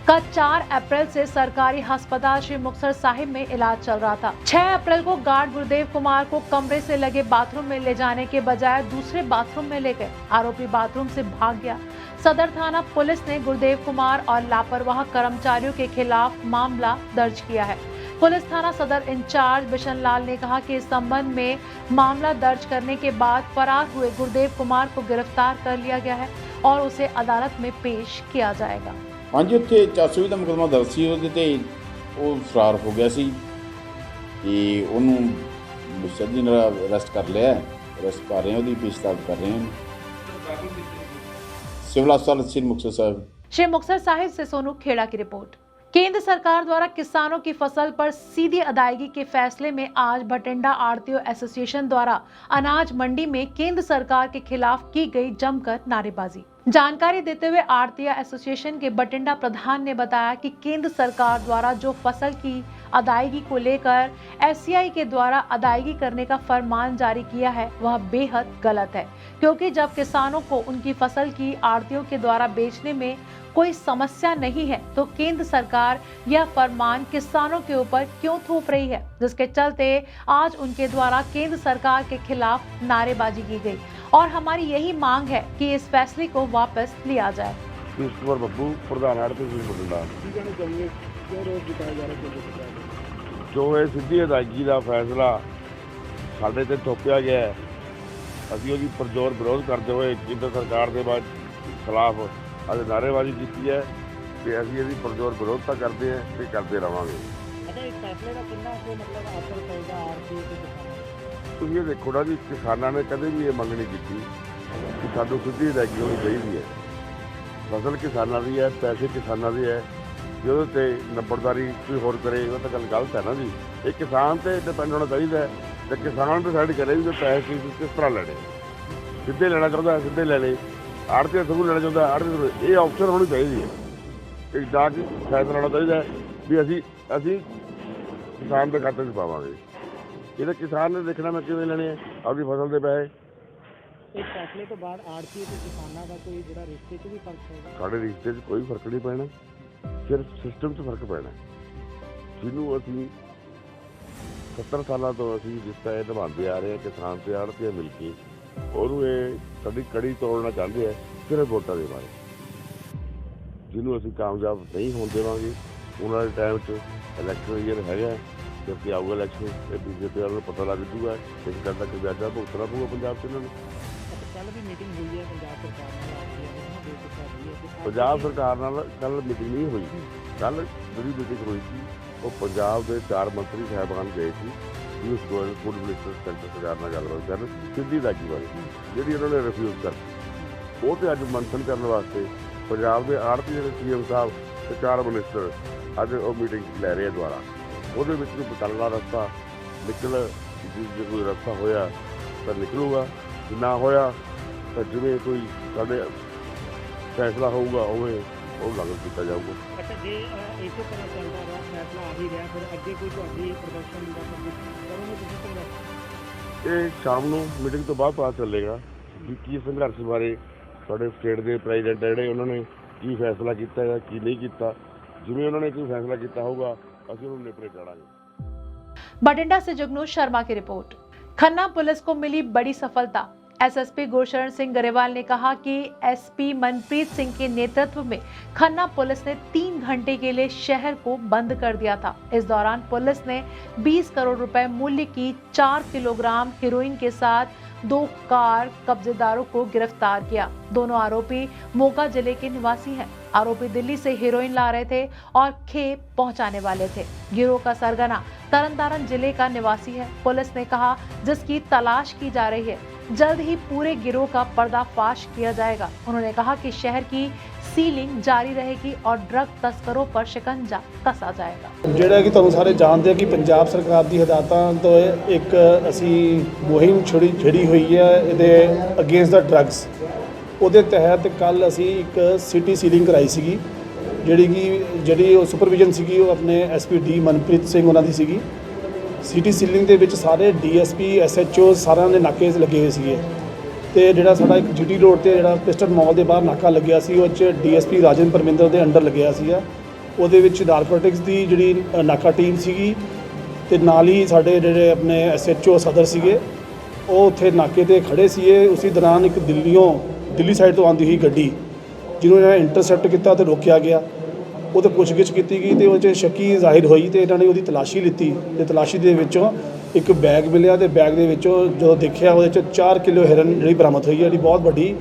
का 4 अप्रैल से सरकारी अस्पताल श्री मुक्तसर साहिब में इलाज चल रहा था। 6 अप्रैल को गार्ड गुरदेव कुमार को कमरे से लगे बाथरूम में ले जाने के बजाय दूसरे बाथरूम में ले गए। आरोपी बाथरूम से भाग गया। सदर थाना पुलिस ने गुरदेव कुमार और लापरवाह कर्मचारियों के खिलाफ मामला दर्ज किया है। पुलिस थाना सदर इंचार्ज बिशन लाल ने कहा कि इस संबंध में मामला दर्ज करने के बाद फरार हुए गुरदेव कुमार को गिरफ्तार कर लिया गया है और उसे अदालत में पेश किया जाएगा। हाँ जी, उत्थे 420 ਦਾ ਮੁਕੱਦਮਾ ਦਰਜ ਸੀ ਉਹਦੇ ਤੇ ਉਹ ਫਰਾਰ ਹੋ ਗਿਆ ਸੀ ਤੇ ਉਹਨੂੰ ਸੱਜੀ ਨਾਲ ਅਰੈਸਟ ਕਰ ਲਿਆ। ਅਰੈਸਟ ਕਰ ਰਹੇ ਹਾਂ, ਉਹਦੀ ਪੁੱਛਤਾਛ ਕਰ ਰਹੇ ਹਾਂ सिविल अस्पताल श्री मुक्तसर साहिब। श्री मुक्तसर साहिब से सोनू खेड़ा की रिपोर्ट। केंद्र सरकार द्वारा किसानों की फसल पर सीधी अदायगी के फैसले में आज बठिंडा आड़तियों एसोसिएशन द्वारा अनाज मंडी में केंद्र सरकार के खिलाफ की गई जमकर नारेबाजी। जानकारी देते हुए आड़तिया एसोसिएशन के बठिंडा प्रधान ने बताया कि केंद्र सरकार द्वारा जो फसल की अदायगी को लेकर एफसीआई के द्वारा अदायगी करने का फरमान जारी किया है वह बेहद गलत है, क्योंकि जब किसानों को उनकी फसल की आड़तियों के द्वारा बेचने में कोई समस्या नहीं है तो केंद्र सरकार यह फरमान किसानों के ऊपर क्यों थोप रही है, जिसके चलते आज उनके द्वारा केंद्र सरकार के खिलाफ नारेबाजी की गई और हमारी यही मांग है कि इस फैसले को वापस लिया जाए। कुमार बब्बू प्रधान आड़ती बठिंडा। जो ਇਹ ਸਿੱਧੀ ਅਦਾਇਗੀ ਦਾ ਫੈਸਲਾ ਸਾਡੇ ਤੇ ਥੋਪਿਆ ਗਿਆ ਹੈ, ਅਸੀਂ ਉਹਦੀ ਪੁਰਜ਼ੋਰ ਵਿਰੋਧ ਕਰਦੇ ਹੋਏ ਕੇਂਦਰ ਸਰਕਾਰ ਦੇ ਖਿਲਾਫ ਅੱਜ ਨਾਅਰੇਬਾਜ਼ੀ ਕੀਤੀ ਹੈ ਤੇ ਅਸੀਂ ਇਹਦੀ ਪੁਰਜ਼ੋਰ ਵਿਰੋਧਤਾ ਕਰਦੇ ਹਾਂ ਤੇ ਕਰਦੇ ਰਵਾਂਗੇ। ਇਸ ਫੈਸਲੇ ਦਾ ਕਿੰਨਾ ਮਤਲਬ ਅਸਰ ਪਏਗਾ ਆੜਤੀ ਤੇ ਕਿਸਾਨਾਂ? ਤੁਸੀਂ ਇਹ ਦੇਖੋ ਨਾ ਜੀ, ਕਿਸਾਨਾਂ ਨੇ ਕਦੇ ਵੀ ਇਹ ਮੰਗ ਨਹੀਂ ਕੀਤੀ ਕਿ ਸਾਨੂੰ ਸਿੱਧੀ ਅਦਾਇਗੀ ਹੋਣੀ ਚਾਹੀਦੀ ਹੈ। ਫਸਲ ਕਿਸਾਨਾਂ ਦੀ ਹੈ, ਪੈਸੇ ਕਿਸਾਨਾਂ ਦੇ ਹੈ, ਜੇ ਉਹਦੇ ਤੇ ਨੰਬਰਦਾਰੀ ਕੋਈ ਹੋਰ ਕਰੇ ਉਹ ਤਾਂ ਗੱਲ ਗਲਤ ਹੈ ਨਾ ਜੀ। ਇਹ ਕਿਸਾਨ ਤੇ ਡਿਪੈਂਡ ਹੋਣਾ ਚਾਹੀਦਾ ਹੈ ਤੇ ਕਿਸਾਨ ਡਿਸਾਈਡ ਕਰੇ ਵੀ ਪੈਸੇ ਕਿਸ ਤਰ੍ਹਾਂ ਲੈਣੇ। ਸਿੱਧੇ ਲੈਣਾ ਚਾਹੁੰਦਾ ਸਿੱਧੇ ਲੈ ਲੇ, ਆੜ੍ਹਤੀ ਸਗੋਂ ਲੈਣਾ ਚਾਹੁੰਦਾ ਆੜ੍ਹਤੀ। ਇਹ ਆਪਸ਼ਨ ਹੋਣੀ ਚਾਹੀਦੀ ਹੈ। ਇੱਕ ਜਾ ਕੇ ਫੈਸਲਾ ਲੈਣਾ ਚਾਹੀਦਾ ਵੀ ਅਸੀਂ ਕਿਸਾਨ ਦੇ ਖਾਤੇ 'ਚ ਪਾਵਾਂਗੇ। ਇਹਦੇ ਕਿਸਾਨ ਨੇ ਦੇਖਣਾ ਮੈਂ ਕਿਵੇਂ ਲੈਣੇ ਆ ਆਪਣੀ ਫਸਲ ਦੇ ਪੈਸੇ। ਇਸ ਫੈਸਲੇ ਤੋਂ ਬਾਅਦ ਆੜਤੀ ਤੇ ਕਿਸਾਨਾਂ ਦਾ ਕੋਈ ਜਿਹੜਾ ਰਿਸ਼ਤੇ 'ਚ ਵੀ ਫਰਕ ਪਏਗਾ? ਸਾਡੇ ਰਿਸ਼ਤੇ 'ਚ ਕੋਈ ਫਰਕ ਨਹੀਂ ਪੈਣਾ, ਸਿਰਫ ਸਿਸਟਮ 'ਚ ਫਰਕ ਪੈਣਾ। ਜਿਹਨੂੰ ਅਸੀਂ 70 ਸਾਲਾਂ ਤੋਂ ਅਸੀਂ ਜਿਸ ਇਹ ਨਿਭਾਉਂਦੇ ਆ ਰਹੇ ਹਾਂ, ਕਿਸਾਨ ਤੇ ਆੜ੍ਹਤੀਆਂ ਮਿਲ ਕੇ ਉਹਨੂੰ ਇਹ ਸਾਡੀ ਕੜੀ ਤੋੜਨਾ ਚਾਹੁੰਦੇ ਆ ਸਿਰਫ ਵੋਟਾਂ ਦੇ ਬਾਰੇ, ਜਿਹਨੂੰ ਅਸੀਂ ਕਾਮਯਾਬ ਨਹੀਂ ਹੋਣ ਦੇਵਾਂਗੇ। ਉਹਨਾਂ ਦੇ ਟਾਈਮ 'ਚ ਇਲੈਕਸ਼ਨ ਈਅਰ ਹੈਗਾ, ਕਿਉਂਕਿ ਆਊਗਾ ਇਲੈਕਸ਼ਨ ਤੇ ਬੀਜੇਪੀ ਵਾਲਿਆਂ ਨੂੰ ਪਤਾ ਲੱਗ ਜੂਗਾ ਇਸ ਗੱਲ ਦਾ ਕਿ ਵਿਆਜਾ ਭੁਗਤਣਾ ਪਊਗਾ ਪੰਜਾਬ 'ਚ ਇਹਨਾਂ ਨੂੰ। ਕੱਲ ਵੀ ਮੀਟਿੰਗ ਹੋਈ ਹੈ ਪੰਜਾਬ ਸਰਕਾਰ ਨਾਲ ਪੰਜਾਬ ਸਰਕਾਰ ਨਾਲ ਕੱਲ ਮੀਟਿੰਗ ਨਹੀਂ ਹੋਈ। ਕੱਲ ਜਿਹੜੀ ਮੀਟਿੰਗ ਹੋਈ ਸੀ ਉਹ ਪੰਜਾਬ ਦੇ 4 ਮੰਤਰੀ ਸਾਹਿਬਾਨ ਗਏ ਸੀ, Piyush Goyal food minister centre ਸਰਕਾਰ ਨਾਲ ਗੱਲਬਾਤ ਕਰਨ ਸਿੱਧੀ ਦਾਗੀ ਬਾਰੇ, ਜਿਹੜੀ ਉਹਨਾਂ ਨੇ ਰਿਫਿਊਜ਼ ਕਰ। ਉਹ ਤੇ ਅੱਜ ਮੰਥਨ ਕਰਨ ਵਾਸਤੇ ਪੰਜਾਬ ਦੇ ਆੜ੍ਹਤੀ ਦੇ ਸੀਐਮ ਸਾਹਿਬ ਤੇ 4 ਮਿਨਿਸਟਰ ਅੱਜ ਉਹ ਮੀਟਿੰਗ ਲੈ ਰਹੇ ਦੁਆਰਾ। ਉਹਦੇ ਵਿੱਚ ਕੋਈ ਬਦਲਣਾ ਰਸਤਾ ਜੇ ਕੋਈ ਰਸਤਾ ਹੋਇਆ ਤਾਂ ਨਿਕਲੂਗਾ, ਜੇ ਨਾ ਹੋਇਆ ਤਾਂ ਜਿਵੇਂ ਕੋਈ ਸਾਡੇ ਫੈਸਲਾ ਹੋਊਗਾ ਉਵੇਂ ਉਹ ਲਾਗੂ ਕੀਤਾ ਜਾਊਗਾ। ਅੱਛਾ, ਜੇ ਇਸੇ ਤਰ੍ਹਾਂ ਚੱਲਦਾ ਰਿਹਾ ਫੈਸਲਾ ਆ ਹੀ ਰਿਹਾ, ਫਿਰ ਅੱਗੇ ਕੋਈ ਤੁਹਾਡੀ ਪ੍ਰਦਰਸ਼ਨ ਦਾ ਕਰੋਗੇ ਤੁਸੀਂ ਸੰਘਰਸ਼? ਇਹ ਸ਼ਾਮ ਨੂੰ ਮੀਟਿੰਗ ਤੋਂ ਬਾਅਦ ਪਤਾ ਚੱਲੇਗਾ ਵੀ ਕੀ ਸੰਘਰਸ਼ ਬਾਰੇ ਸਾਡੇ ਸਟੇਟ ਦੇ ਪ੍ਰੈਜ਼ੀਡੈਂਟ ਜਿਹੜੇ ਉਹਨਾਂ ਨੇ ਕੀ ਫੈਸਲਾ ਕੀਤਾ ਹੈ ਕੀ ਨਹੀਂ ਕੀਤਾ। ਜਿਵੇਂ ਉਹਨਾਂ ਨੇ ਕੋਈ ਫੈਸਲਾ ਕੀਤਾ ਹੋਊਗਾ ਅਸੀਂ ਉਹਨੂੰ ਨਿਪਰੇ ਚਾੜਾਂਗੇ। बठिंडा से जगनूर शर्मा की रिपोर्ट। खन्ना पुलिस को मिली बड़ी सफलता। एसएसपी गुरशरण सिंह गरेवाल ने कहा कि एसपी मनप्रीत सिंह के नेतृत्व में खन्ना पुलिस ने 3 घंटे के लिए शहर को बंद कर दिया था। इस दौरान पुलिस ने 20 करोड़ रुपए मूल्य की 4 किलोग्राम हेरोइन के साथ 2 कार कब्जेदारों को गिरफ्तार किया। दोनों आरोपी मोगा जिले के निवासी हैं। आरोपी दिल्ली से हेरोइन ला रहे थे और खेप पहुंचाने वाले थे। गिरोह का सरगना तरनतारन जिले का निवासी है। पुलिस ने कहा जिसकी तलाश की जा रही है, जल्द ही पूरे गिरोह का पर्दाफाश किया जाएगा। उन्होंने कहा कि शहर की सीलिंग जारी रहेगी और ड्रग तस्करों पर शिकंजा कसा जाएगा। ਜਿਹੜਾ ਕਿ ਤੁਹਾਨੂੰ ਸਾਰੇ ਜਾਣਦੇ ਆ ਕਿ ਪੰਜਾਬ ਸਰਕਾਰ ਦੀ ਹਦਾਇਤਾਂ ਤੋਂ ਇੱਕ ਅਸੀਂ ਮੁਹਿੰਮ ਛੜੀ ਹੋਈ ਹੈ ਇਹਦੇ ਅਗੇਂਸਟ ਦਾ ਡਰੱਗਸ। ਉਹਦੇ ਤਹਿਤ ਕੱਲ ਅਸੀਂ ਇੱਕ ਸਿਟੀ ਸੀਲਿੰਗ ਕਰਾਈ ਸੀਗੀ, ਜਿਹੜੀ ਉਹ ਸੁਪਰਵਿਜ਼ਨ ਸੀਗੀ ਉਹ ਆਪਣੇ ਐਸਪੀ ਡੀ ਮਨਪ੍ਰੀਤ ਸਿੰਘ ਉਹਨਾਂ ਦੀ ਸੀਗੀ। ਸਿਟੀ ਸੀਲਿੰਗ ਦੇ ਵਿੱਚ ਸਾਰੇ ਡੀਐਸਪੀ ਐਸਐਚਓ ਸਾਰਿਆਂ ਦੇ ਨਾਕੇ ਲੱਗੇ ਹੋਏ ਸੀਗੇ। ਤੇ ਜਿਹੜਾ ਸਾਡਾ ਇੱਕ ਜੀਟੀ ਰੋਡ ਤੇ ਜਿਹੜਾ ਪਿਸਟਨ ਮਾਲ ਦੇ ਬਾਹਰ ਨਾਕਾ ਲੱਗਿਆ ਸੀ ਉਹ 'ਚ ਡੀਐਸਪੀ ਰਾਜਨ ਪਰਮਿੰਦਰ ਦੇ ਅੰਡਰ ਲੱਗਿਆ ਸੀਗਾ। ਉਹਦੇ ਵਿੱਚ ਨਾਰਕੋਟਿਕਸ ਦੀ ਜਿਹੜੀ ਨਾਕਾ ਟੀਮ ਸੀਗੀ ਤੇ ਨਾਲ ਹੀ ਸਾਡੇ ਜਿਹੜੇ ਆਪਣੇ ਐਸਐਚਓ ਸਦਰ ਸੀਗੇ ਉਹ ਉੱਥੇ ਨਾਕੇ ਤੇ ਖੜੇ ਸੀਗੇ। ਉਸੇ ਦੌਰਾਨ ਇੱਕ ਦਿੱਲੀ ਸਾਈਡ ਤੋਂ ਆਉਂਦੀ ਹੋਈ ਗੱਡੀ ਜਿਹਨੂੰ ਇਹਨਾਂ ਨੇ ਇੰਟਰਸੈਪਟ ਕੀਤਾ ਤੇ ਰੋਕਿਆ ਗਿਆ। ਉਹ ਤੇ ਪੁੱਛਗਿੱਛ ਕੀਤੀ ਗਈ ਤੇ ਉਹ 'ਚ ਸ਼ੱਕੀ ਜ਼ਾਹਿਰ ਹੋਈ ਤੇ ਇਹਨਾਂ ਨੇ ਉਹਦੀ ਤਲਾਸ਼ੀ ਲਿੱਤੀ ਤੇ ਤਲਾਸ਼ੀ ਦੇ ਵਿੱਚੋਂ ਇੱਕ ਬੈਗ ਮਿਲਿਆ ਤੇ ਬੈਗ ਦੇ ਵਿੱਚੋਂ ਜਦੋਂ ਦੇਖਿਆ ਉਹਦੇ 'ਚ 4 ਕਿਲੋ ਹੈਰਨ ਜਿਹੜੀ ਬਰਾਮਦ ਹੋਈ ਹੈ, ਜਿਹੜੀ ਬਹੁਤ ਵੱਡੀ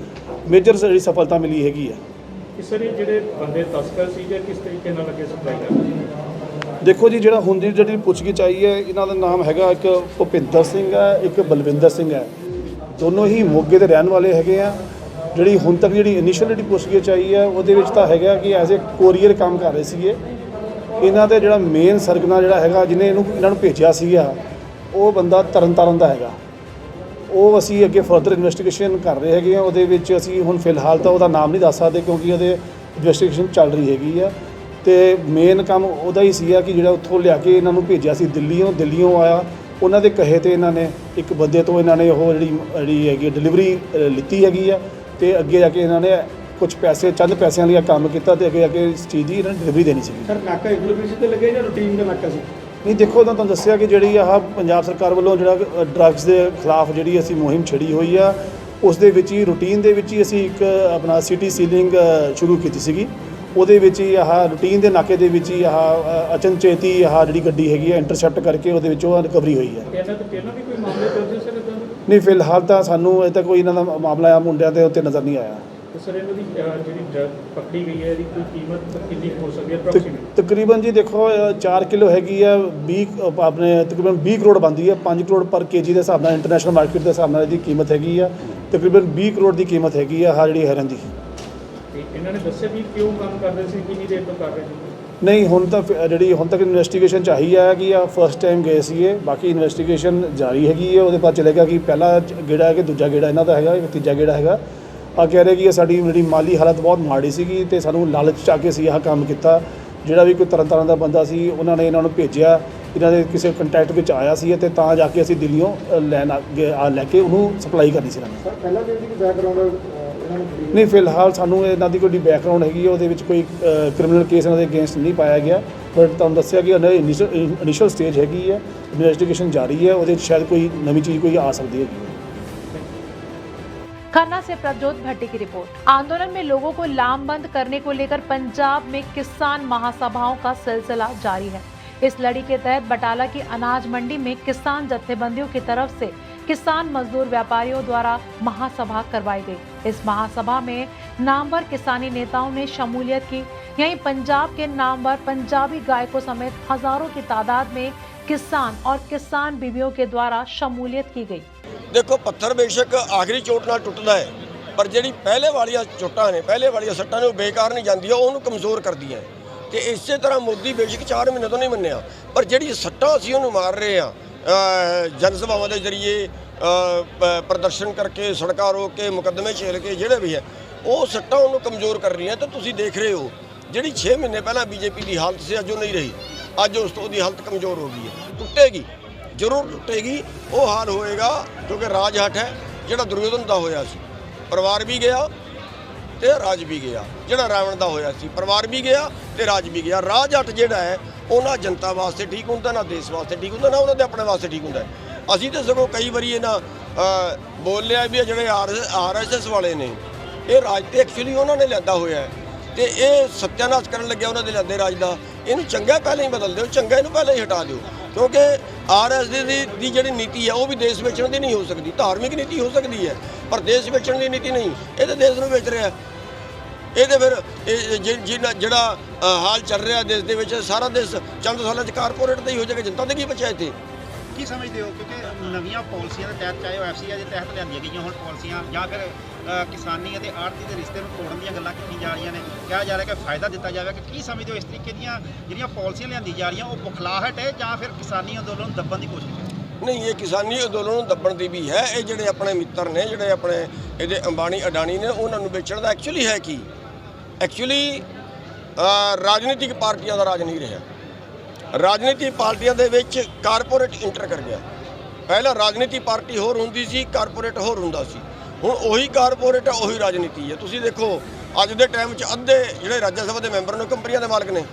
ਮੇਜਰ ਜਿਹੜੀ ਸਫਲਤਾ ਮਿਲੀ ਹੈਗੀ ਹੈ। ਸਰ ਇਹ ਜਿਹੜੇ ਬੰਦੇ ਤਸਕਰ ਸੀ ਜਾਂ ਕਿਸ ਤਰੀਕੇ ਨਾਲ ਅੱਗੇ ਸਪਲਾਈ ਕਰਦੇ? ਦੇਖੋ ਜੀ, ਜਿਹੜਾ ਹੁਣ ਦੀ ਜਿਹੜੀ ਪੁੱਛਗਿੱਛ ਆਈ ਹੈ ਇਹਨਾਂ ਦਾ ਨਾਮ ਹੈਗਾ ਇੱਕ ਭੁਪਿੰਦਰ ਸਿੰਘ ਹੈ, ਇੱਕ ਬਲਵਿੰਦਰ ਸਿੰਘ ਹੈ। ਦੋਨੋਂ ਹੀ ਮੋਗੇ ਦੇ ਰਹਿਣ ਵਾਲੇ ਹੈਗੇ ਆ। ਜਿਹੜੀ ਹੁਣ ਤੱਕ ਜਿਹੜੀ ਇਨੀਸ਼ੀਅਲ ਜਿਹੜੀ ਪੁੱਛਗਿੱਛ ਆਈ ਹੈ ਉਹਦੇ ਵਿੱਚ ਤਾਂ ਹੈਗਾ ਕਿ ਐਜ਼ ਏ ਕੋਰੀਅਰ ਕੰਮ ਕਰ ਰਹੇ ਸੀਗੇ। ਇਹਨਾਂ ਦੇ ਜਿਹੜਾ ਮੇਨ ਸਰਗਨਾ ਜਿਹੜਾ ਹੈਗਾ ਜਿਹਨੇ ਇਹਨਾਂ ਨੂੰ ਭੇਜਿਆ ਸੀਗਾ ਉਹ ਬੰਦਾ ਤਰਨਤਾਰਨ ਦਾ ਹੈਗਾ। ਉਹ ਅਸੀਂ ਅੱਗੇ ਫਰਦਰ ਇਨਵੈਸਟੀਗੇਸ਼ਨ ਕਰ ਰਹੇ ਹੈਗੇ ਆ। ਉਹਦੇ ਵਿੱਚ ਅਸੀਂ ਹੁਣ ਫਿਲਹਾਲ ਤਾਂ ਉਹਦਾ ਨਾਮ ਨਹੀਂ ਦੱਸ ਸਕਦੇ ਕਿਉਂਕਿ ਉਹਦੇ ਇਨਵੈਸਟੀਗੇਸ਼ਨ ਚੱਲ ਰਹੀ ਹੈਗੀ ਆ। ਤੇ ਮੇਨ ਕੰਮ ਉਹਦਾ ਹੀ ਸੀਗਾ ਕਿ ਜਿਹੜਾ ਉੱਥੋਂ ਲਿਆ ਕੇ ਇਹਨਾਂ ਨੂੰ ਭੇਜਿਆ ਸੀ ਦਿੱਲੀੋਂ ਆਇਆ। ਉਹਨਾਂ ਦੇ ਕਹੇ ਤੇ ਇਹਨਾਂ ਨੇ ਇੱਕ ਬੰਦੇ ਤੋਂ ਇਹਨਾਂ ਨੇ ਉਹ ਜਿਹੜੀ ਹੈਗੀ ਡਿਲੀਵਰੀ ਲਿੱਤੀ ਹੈਗੀ ਆ ਤੇ ਅੱਗੇ ਜਾ ਕੇ ਇਹਨਾਂ ਨੇ ਕੁਝ ਪੈਸੇ ਚੰਦ ਪੈਸਿਆਂ ਲਈ ਕੰਮ ਕੀਤਾ ਤੇ ਅੱਗੇ ਜਾ ਕੇ ਇਸ ਚੀਜ਼ ਦੀ ਇਹਨਾਂ ਨੇ ਡਿਲੀਵਰੀ ਦੇਣੀ ਸੀਗੀ। ਸਰ ਨਾਕਾ ਐਗਰੀਬਿਸ਼ਨ ਤੇ ਲੱਗੇ ਜਾਂ ਰੂਟੀਨ ਦਾ ਨਾਕਾ ਸੀ? ਨਹੀਂ, ਦੇਖੋ ਤਾਂ ਤੁਹਾਨੂੰ ਦੱਸਿਆ ਕਿ ਜਿਹੜੀ ਆਹ ਪੰਜਾਬ ਸਰਕਾਰ ਵੱਲੋਂ ਜਿਹੜਾ ਡਰੱਗਸ ਦੇ ਖਿਲਾਫ ਜਿਹੜੀ ਅਸੀਂ ਮੁਹਿੰਮ ਛੜੀ ਹੋਈ ਆ ਉਸ ਦੇ ਵਿੱਚ ਹੀ ਰੂਟੀਨ ਦੇ ਵਿੱਚ ਹੀ ਅਸੀਂ ਇੱਕ ਆਪਣਾ ਸਿਟੀ ਸੀਲਿੰਗ ਸ਼ੁਰੂ ਕੀਤੀ ਸੀਗੀ। ਉਹਦੇ ਵਿੱਚ ਹੀ ਆਹ ਰੂਟੀਨ ਦੇ ਨਾਕੇ ਦੇ ਵਿੱਚ ਹੀ ਆਹ ਅਚਨਚੇਤੀ ਆਹ ਜਿਹੜੀ ਗੱਡੀ ਹੈਗੀ ਆ ਇੰਟਰਸੈਪਟ ਕਰਕੇ ਉਹਦੇ ਵਿੱਚੋਂ ਰਿਕਵਰੀ ਹੋਈ ਹੈ। ਇਹਨਾਂ ਤੋਂ ਪਹਿਲਾਂ ਵੀ ਕੋਈ ਮਾਮਲੇ ਦਰਜ ਸਰ ਇਦਾਂ ਦੇ? ਨਹੀਂ, ਫਿਲਹਾਲ ਤਾਂ ਸਾਨੂੰ ਅਜੇ ਤੱਕ ਕੋਈ ਇਹਨਾਂ ਦਾ ਮਾਮਲਾ ਆ ਮੁੰਡਿਆਂ ਦੇ ਉੱਤੇ ਨਜ਼ਰ ਨਹੀਂ ਆਇਆ। ਸਰ ਇਹਨਾਂ ਦੀ ਜਿਹੜੀ ਡਰੱਗ ਪਕੜੀ ਗਈ ਹੈ ਇਹਦੀ ਕੋਈ ਕੀਮਤ ਕਿੰਨੀ ਹੋ ਸਕਦੀ ਹੈ ਅਪਰੋਕਸੀਮੇਟ? ਤਕਰੀਬਨ ਜੀ ਦੇਖੋ 4 ਕਿਲੋ ਹੈਗੀ ਆ 20 ਆਪਣੇ ਤਕਰੀਬਨ 20 ਕਰੋੜ ਬਣਦੀ ਹੈ। 5 ਕਰੋੜ ਪਰ ਕੇਜੀ ਦੇ ਹਿਸਾਬ ਨਾਲ ਇੰਟਰਨੈਸ਼ਨਲ ਮਾਰਕੀਟ ਦੇ ਹਿਸਾਬ ਨਾਲ ਇਹਦੀ ਕੀਮਤ ਹੈਗੀ ਆ ਤਕਰੀਬਨ 20 ਕਰੋੜ ਦੀ ਕੀਮਤ ਹੈਗੀ ਆ ਆਹ ਜਿਹੜੀ ਹੈਰਨ ਦੀ। ਤੇ ਇਹਨਾਂ ਨੇ ਦੱਸਿਆ ਵੀ ਕਿਉਂ ਕੰਮ ਕਰਦੇ ਸੀ, ਕਿੰਨੀ ਦੇਰ ਤੋਂ ਕਰ ਰਹੇ ਸੀ? ਨਹੀਂ, ਹੁਣ ਤਾਂ ਜਿਹੜੀ ਹੁਣ ਤੱਕ ਇਨਵੈਸਟੀਗੇਸ਼ਨ ਚਾਹੀ ਹੈ ਕਿ ਆ ਫਸਟ ਟਾਈਮ ਗਏ ਸੀਗੇ। ਬਾਕੀ ਇਨਵੈਸਟੀਗੇਸ਼ਨ ਜਾਰੀ ਹੈਗੀ ਹੈ। ਉਹਦੇ ਬਾਅਦ ਚੱਲੇਗਾ ਕਿ ਪਹਿਲਾ ਗੇੜਾ ਹੈ ਕਿ ਦੂਜਾ ਗੇੜਾ ਇਹਨਾਂ ਦਾ ਹੈਗਾ, ਤੀਜਾ ਗੇੜਾ ਹੈਗਾ। ਆ ਕਹਿ ਰਹੇ ਕਿ ਸਾਡੀ ਜਿਹੜੀ ਮਾਲੀ ਹਾਲਤ ਬਹੁਤ ਮਾੜੀ ਸੀਗੀ ਤੇ ਸਾਨੂੰ ਲਾਲਚ 'ਚ ਆ ਕੇ ਅਸੀਂ ਆਹ ਕੰਮ ਕੀਤਾ। ਜਿਹੜਾ ਵੀ ਕੋਈ ਤਰ੍ਹਾਂ ਦਾ ਬੰਦਾ ਸੀ ਉਹਨਾਂ ਨੇ ਇਹਨਾਂ ਨੂੰ ਭੇਜਿਆ, ਇਹਨਾਂ ਦੇ ਕਿਸੇ ਕੰਟੈਕਟ ਵਿੱਚ ਆਇਆ ਸੀ ਤੇ ਤਾਂ ਜਾ ਕੇ ਅਸੀਂ ਦਿੱਲੀੋਂ ਲੈ ਕੇ ਉਹਨੂੰ ਸਪਲਾਈ ਕਰਨੀ ਸੀ ਇਹਨਾਂ ਨੇ। ਸਰ ਪਹਿਲਾਂ ਵੀ ਇਹਦੀ ਬੈਕਗਰਾਉਂਡ ਨਹੀਂ ਫਿਲਹਾਲ ਸਾਨੂੰ ਇਹਨਾਂ ਦੀ ਕੋਈ ਬੈਕਗ੍ਰਾਉਂਡ ਹੈਗੀ ਹੈ, ਉਹਦੇ ਵਿੱਚ ਕੋਈ ਕ੍ਰਿਮੀਨਲ ਕੇਸ ਇਹਨਾਂ ਦੇ ਅਗੇਂਸਟ ਨਹੀਂ ਪਾਇਆ ਗਿਆ, ਬਟ ਤੁਹਾਨੂੰ ਦੱਸਿਆ ਕਿ ਇਨੀਸ਼ੀਅਲ ਸਟੇਜ ਹੈਗੀ ਹੈ, ਇਨਵੈਸਟੀਗੇਸ਼ਨ ਜਾਰੀ ਹੈ, ਉਹਦੇ ਵਿੱਚ ਸ਼ਾਇਦ ਕੋਈ ਨਵੀਂ ਚੀਜ਼ ਕੋਈ ਆ सकती है। खन्ना से प्रज्योत भट्टी की रिपोर्ट। आंदोलन में लोगों को लामबंद करने को लेकर पंजाब में किसान महासभाओं का सिलसिला जारी है। इस लड़ी के तहत बटाला की अनाज मंडी में किसान जत्थेबंदियों की तरफ से किसान मजदूर व्यापारियों द्वारा महासभा करवाई गई। इस महासभा में नामवर किसानी नेताओं ने शमूलियत की। यहीं पंजाब के नामवर पंजाबी गायकों समेत हजारों की तादाद में किसान और किसान बीवियों के द्वारा शमूलियत की गई। देखो पत्थर बेशक आखिरी चोट नाल टुटदा है, पर ਜਿਹੜੀ ਪਹਿਲੇ ਵਾਲੀਆਂ ਚੋਟਾਂ ਨੇ, ਪਹਿਲੇ ਵਾਲੀਆਂ ਸੱਟਾਂ ਨੇ ਉਹ ਬੇਕਾਰ ਨਹੀਂ ਜਾਂਦੀਆਂ, ਉਹਨੂੰ ਕਮਜ਼ੋਰ ਕਰਦੀਆਂ ਤੇ ਇਸੇ ਤਰ੍ਹਾਂ ਮੋਦੀ ਬੇਸ਼ੱਕ 4 ਮਹੀਨੇ ਤੋਂ ਨਹੀਂ ਮੰਨਿਆ, ਪਰ ਜਿਹੜੀ ਸੱਟਾਂ ਅਸੀਂ ਉਹਨੂੰ ਮਾਰ ਰਹੇ ਆ ਜਨ ਸਭਾਵਾਂ ਦੇ ਜ਼ਰੀਏ ਪ੍ਰਦਰਸ਼ਨ ਕਰਕੇ, ਸੜਕਾਂ ਰੋਕ ਕੇ, ਮੁਕੱਦਮੇ ਝੇਲ ਕੇ, ਜਿਹੜੇ ਵੀ ਹੈ ਉਹ ਸੱਟਾਂ ਉਹਨੂੰ ਕਮਜ਼ੋਰ ਕਰ ਰਹੀਆਂ। ਤੇ ਤੁਸੀਂ ਦੇਖ ਰਹੇ ਹੋ ਜਿਹੜੀ 6 ਮਹੀਨੇ ਪਹਿਲਾਂ ਬੀਜੇਪੀ ਦੀ ਹਾਲਤ ਸੀ ਅੱਜ ਉਹ ਨਹੀਂ ਰਹੀ, ਅੱਜ ਉਸ ਤੋਂ ਉਹਦੀ ਹਾਲਤ ਕਮਜ਼ੋਰ ਹੋ ਗਈ ਹੈ। ਟੁੱਟੇਗੀ, ਜ਼ਰੂਰ ਟੁੱਟੇਗੀ। ਉਹ ਹਾਲ ਹੋਏਗਾ ਕਿਉਂਕਿ ਰਾਜ ਹੱਠ ਹੈ ਜਿਹੜਾ ਦੁਰਯੋਧਨ ਦਾ ਹੋਇਆ ਸੀ, ਪਰਿਵਾਰ ਵੀ ਗਿਆ ਤੇ ਰਾਜ ਵੀ ਗਿਆ। ਜਿਹੜਾ ਰਾਵਣ ਦਾ ਹੋਇਆ ਸੀ, ਪਰਿਵਾਰ ਵੀ ਗਿਆ ਤੇ ਰਾਜ ਵੀ ਗਿਆ। ਰਾਜ ਹੱਠ ਜਿਹੜਾ ਹੈ ਉਹ ਨਾ ਜਨਤਾ ਵਾਸਤੇ ਠੀਕ ਹੁੰਦਾ, ਨਾ ਦੇਸ਼ ਵਾਸਤੇ ਠੀਕ ਹੁੰਦਾ, ਨਾ ਉਹਨਾਂ ਦੇ ਆਪਣੇ ਵਾਸਤੇ ਠੀਕ ਹੁੰਦਾ। ਅਸੀਂ ਤਾਂ ਸਗੋਂ ਕਈ ਵਾਰੀ ਇਹਨਾਂ ਬੋਲ ਲਿਆ ਵੀ ਜਿਹੜੇ RSS ਵਾਲੇ ਨੇ ਇਹ ਰਾਜ ਤੇ ਐਕਚੁਅਲੀ ਉਹਨਾਂ ਨੇ ਲਿਆਂਦਾ ਹੋਇਆ ਹੈ ਤੇ ਇਹ ਸੱਤਿਆਨਾਸ਼ ਕਰਨ ਲੱਗਿਆ ਉਹਨਾਂ ਦੇ ਲਿਆਂਦੇ ਰਾਜ ਦਾ। ਇਹਨੂੰ ਚੰਗਾ ਪਹਿਲਾਂ ਹੀ ਬਦਲ ਦਿਓ, ਚੰਗਾ ਇਹਨੂੰ ਪਹਿਲਾਂ ਹੀ ਹਟਾ ਦਿਓ, ਕਿਉਂਕਿ RSS ਦੀ ਜਿਹੜੀ ਨੀਤੀ ਹੈ ਉਹ ਵੀ ਦੇਸ਼ ਵੇਚਣ ਦੀ ਨਹੀਂ ਹੋ ਸਕਦੀ। ਧਾਰਮਿਕ ਨੀਤੀ ਹੋ ਸਕਦੀ ਹੈ ਪਰ ਦੇਸ਼ ਵੇਚਣ ਦੀ ਨੀਤੀ ਨਹੀਂ। ਇਹ ਤਾਂ ਦੇਸ਼ ਨੂੰ ਵੇਚ ਰਿਹਾ। ਇਹ ਤਾਂ ਫਿਰ ਜਿਹੜਾ ਹਾਲ ਚੱਲ ਰਿਹਾ ਦੇਸ਼ ਦੇ ਵਿੱਚ, ਸਾਰਾ ਦੇਸ਼ ਚੰਦ ਸਾਲਾਂ 'ਚ ਕਾਰਪੋਰੇਟ ਦਾ ਹੀ ਹੋ ਜਾਏਗਾ। ਜਨਤਾ ਦੇ ਕੀ ਬਚਿਆ ਇੱਥੇ? ਕੀ ਸਮਝਦੇ ਹੋ ਕਿਉਂਕਿ ਨਵੀਆਂ ਪਾਲਿਸੀਆਂ ਦੇ ਤਹਿਤ, ਚਾਹੇ ਉਹ FCI ਦੇ ਤਹਿਤ ਲਿਆਂਦੀਆਂ ਗਈਆਂ ਹੁਣ ਪਾਲਿਸੀਆਂ, ਜਾਂ ਫਿਰ ਕਿਸਾਨੀ ਅਤੇ ਆੜ੍ਹਤੀ ਦੇ ਰਿਸ਼ਤੇ ਨੂੰ ਤੋੜਨ ਦੀਆਂ ਗੱਲਾਂ ਕੀਤੀਆਂ ਜਾ ਰਹੀਆਂ ਨੇ, ਕਿਹਾ ਜਾ ਰਿਹਾ ਕਿ ਫਾਇਦਾ ਦਿੱਤਾ ਜਾਵੇ, ਕਿ ਕੀ ਸਮਝਦੇ ਹੋ ਇਸ ਤਰੀਕੇ ਦੀਆਂ ਜਿਹੜੀਆਂ ਪਾਲਿਸੀਆਂ ਲਿਆਂਦੀ ਜਾ ਰਹੀਆਂ ਉਹ ਬੁਖਲਾਹਟ ਹੈ ਜਾਂ ਫਿਰ ਕਿਸਾਨੀ ਅੰਦੋਲਨ ਨੂੰ ਦੱਬਣ ਦੀ ਕੋਸ਼ਿਸ਼ ਹੈ? ਨਹੀਂ, ਇਹ ਕਿਸਾਨੀ ਅੰਦੋਲਨ ਨੂੰ ਦੱਬਣ ਦੀ ਵੀ ਹੈ। ਇਹ ਜਿਹੜੇ ਆਪਣੇ ਮਿੱਤਰ ਨੇ, ਜਿਹੜੇ ਆਪਣੇ ਇਹਦੇ ਅੰਬਾਨੀ ਅਡਾਨੀ ਨੇ, ਉਹਨਾਂ ਨੂੰ ਵੇਚਣ ਦਾ ਐਕਚੁਅਲੀ ਹੈ ਕੀ? ਐਕਚੁਅਲੀ ਰਾਜਨੀਤਿਕ ਪਾਰਟੀਆਂ ਦਾ ਰਾਜ ਨਹੀਂ ਰਿਹਾ। ਰਾਜਨੀਤਿਕ ਪਾਰਟੀਆਂ ਦੇ ਵਿੱਚ ਕਾਰਪੋਰੇਟ ਇੰਟਰ ਕਰ ਗਿਆ। ਪਹਿਲਾਂ ਰਾਜਨੀਤੀ ਪਾਰਟੀ ਹੋਰ ਹੁੰਦੀ ਸੀ, ਕਾਰਪੋਰੇਟ ਹੋਰ ਹੁੰਦਾ ਸੀ। ਹੁਣ ਉਹੀ ਕਾਰਪੋਰੇਟ ਹੈ, ਉਹੀ ਰਾਜਨੀਤੀ ਹੈ। ਤੁਸੀਂ ਦੇਖੋ ਅੱਜ ਦੇ ਟਾਈਮ 'ਚ ਅੱਧੇ ਜਿਹੜੇ ਰਾਜ ਸਭਾ ਦੇ ਮੈਂਬਰ ਨੇ ਕੰਪਨੀਆਂ ਦੇ ਮਾਲਕ ਨੇ।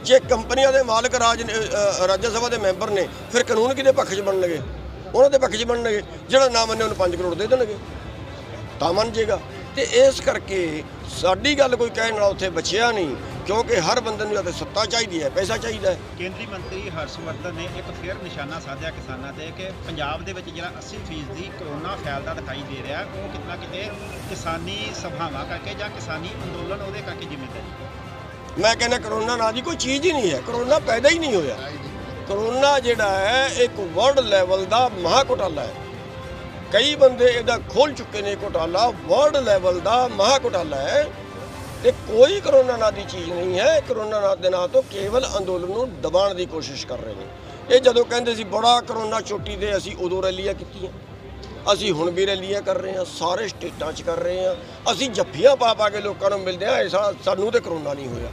ਜੇ ਕੰਪਨੀਆਂ ਦੇ ਮਾਲਕ ਰਾਜ ਸਭਾ ਦੇ ਮੈਂਬਰ ਨੇ, ਫਿਰ ਕਾਨੂੰਨ ਕਿਹਦੇ ਪੱਖ 'ਚ ਬਣਨਗੇ? ਉਹਨਾਂ ਦੇ ਪੱਖ 'ਚ ਬਣਨਗੇ। ਜਿਹੜਾ ਨਾ ਮੰਨੇ ਉਹਨੂੰ 5 ਕਰੋੜ ਦੇ ਦੇਣਗੇ ਤਾਂ ਮੰਨ ਜਾਏਗਾ। ਤੇ ਇਸ ਕਰਕੇ ਸਾਡੀ ਗੱਲ ਕੋਈ ਕਹਿਣ ਨਾਲ ਉੱਥੇ ਬਚਿਆ ਨਹੀਂ, ਕਿਉਂਕਿ ਹਰ ਬੰਦੇ ਨੂੰ ਜਾਂ ਤਾਂ ਸੱਤਾ ਚਾਹੀਦੀ ਹੈ, ਪੈਸਾ ਚਾਹੀਦਾ ਹੈ। ਕੇਂਦਰੀ ਮੰਤਰੀ ਹਰਸ਼ਵਰਧਨ ਨੇ ਇੱਕ ਫਿਰ ਨਿਸ਼ਾਨਾ ਸਾਧਿਆ ਕਿਸਾਨਾਂ ਤੇ ਕਿ ਪੰਜਾਬ ਦੇ ਵਿੱਚ ਜਿਹੜਾ 80% ਕਰੋਨਾ ਫੈਲਦਾ ਦਿਖਾਈ ਦੇ ਰਿਹਾ, ਉਹ ਕਿਤਨਾ ਕਿਤੇ ਕਿਸਾਨੀ ਸਭਾਵਾਂ ਕਰਕੇ ਜਾਂ ਕਿਸਾਨੀ ਅੰਦੋਲਨ ਉਹਦੇ ਕਰਕੇ ਜ਼ਿੰਮੇਵਾਰੀ। ਮੈਂ ਕਹਿੰਦਾ ਕਰੋਨਾ ਨਾਂ ਦੀ ਕੋਈ ਚੀਜ਼ ਹੀ ਨਹੀਂ ਹੈ। ਕਰੋਨਾ ਪੈਦਾ ਹੀ ਨਹੀਂ ਹੋਇਆ। ਕਰੋਨਾ ਜਿਹੜਾ ਹੈ ਇੱਕ ਵਰਲਡ ਲੈਵਲ ਦਾ ਮਹਾ ਘੁਟਾਲਾ ਹੈ। ਕਈ ਬੰਦੇ ਇਹਦਾ ਖੋਲ ਚੁੱਕੇ ਨੇ ਘੁਟਾਲਾ, ਵਰਲਡ ਲੈਵਲ ਦਾ ਮਹਾ ਘੁਟਾਲਾ ਹੈ ਤੇ ਕੋਈ ਕਰੋਨਾ ਨਾਂ ਦੀ ਚੀਜ਼ ਨਹੀਂ ਹੈ। ਕਰੋਨਾ ਨਾਂ ਦੇ ਨਾਂ ਤੋਂ ਕੇਵਲ ਅੰਦੋਲਨ ਨੂੰ ਦਬਾਉਣ ਦੀ ਕੋਸ਼ਿਸ਼ ਕਰ ਰਹੇ ਨੇ। ਇਹ ਜਦੋਂ ਕਹਿੰਦੇ ਸੀ ਬੜਾ ਕਰੋਨਾ ਚੋਟੀ ਦੇ, ਅਸੀਂ ਉਦੋਂ ਰੈਲੀਆਂ ਕੀਤੀਆਂ, ਅਸੀਂ ਹੁਣ ਵੀ ਰੈਲੀਆਂ ਕਰ ਰਹੇ ਹਾਂ, ਸਾਰੇ ਸਟੇਟਾਂ 'ਚ ਕਰ ਰਹੇ ਹਾਂ। ਅਸੀਂ ਜੱਫੀਆਂ ਪਾ ਕੇ ਲੋਕਾਂ ਨੂੰ ਮਿਲਦੇ ਹਾਂ। ਸਾਨੂੰ ਤੇ ਕਰੋਨਾ ਨਹੀਂ ਹੋਇਆ।